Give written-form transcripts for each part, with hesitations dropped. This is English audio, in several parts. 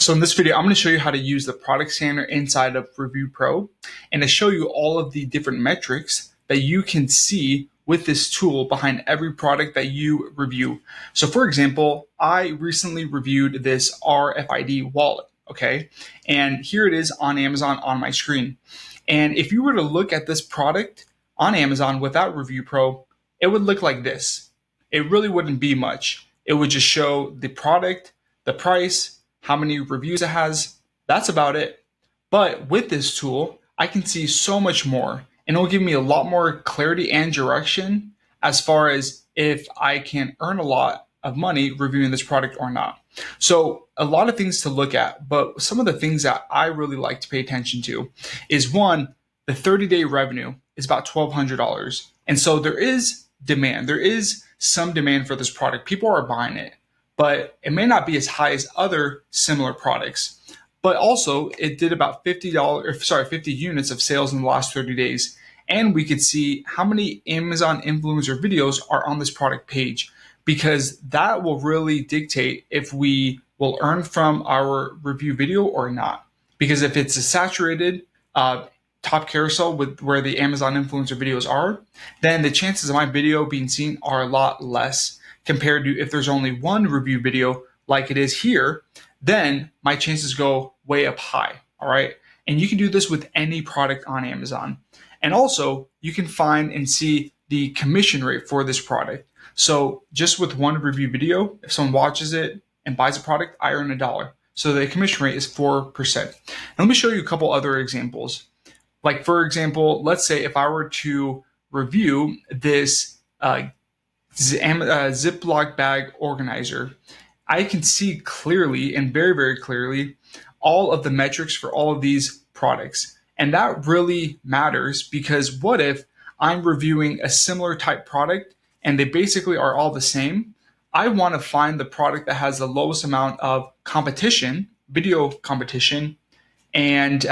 So in this video, I'm going to show you how to use the product scanner inside of ReviewPro and to show you all of the different metrics that you can see with this tool behind every product that you review. So for example, I recently reviewed this RFID wallet, okay? And here it is on Amazon on my screen. And if you were to look at this product on Amazon without ReviewPro, it would look like this. It really wouldn't be much. It would just show the product, the price, how many reviews it has. That's about it. But with this tool, I can see so much more, and it'll give me a lot more clarity and direction as far as if I can earn a lot of money reviewing this product or not. So a lot of things to look at, but some of the things that I really like to pay attention to is one, the 30-day revenue is about $1,200. And so there is demand. There is some demand for this product. People are buying it, but it may not be as high as other similar products. But also it did about 50 units of sales in the last 30 days. And we could see how many Amazon influencer videos are on this product page, because that will really dictate if we will earn from our review video or not. Because if it's a saturated top carousel with where the Amazon influencer videos are, then the chances of my video being seen are a lot less compared to if there's only one review video like it is here, then my chances go way up high, all right? And you can do this with any product on Amazon. And also, you can find and see the commission rate for this product. So just with one review video, if someone watches it and buys a product, I earn $1. So the commission rate is 4%. And let me show you a couple other examples. Like for example, let's say if I were to review this Ziploc bag organizer, I can see clearly and very, very clearly all of the metrics for all of these products. And that really matters, because what if I'm reviewing a similar type product and they basically are all the same? I want to find the product that has the lowest amount of competition, video competition, and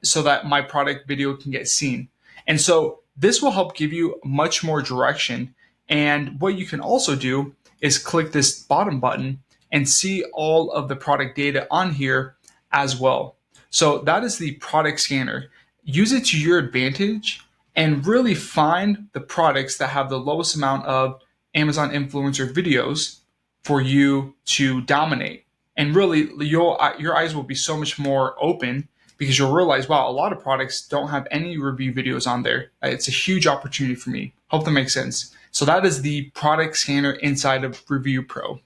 so that my product video can get seen. And so this will help give you much more direction. And what you can also do is click this bottom button and see all of the product data on here as well. So that is the product scanner. Use it to your advantage and really find the products that have the lowest amount of Amazon influencer videos for you to dominate. And really, your eyes will be so much more open, because you'll realize, wow, a lot of products don't have any review videos on there. It's a huge opportunity for me. Hope that makes sense. So that is the product scanner inside of ReviewPro.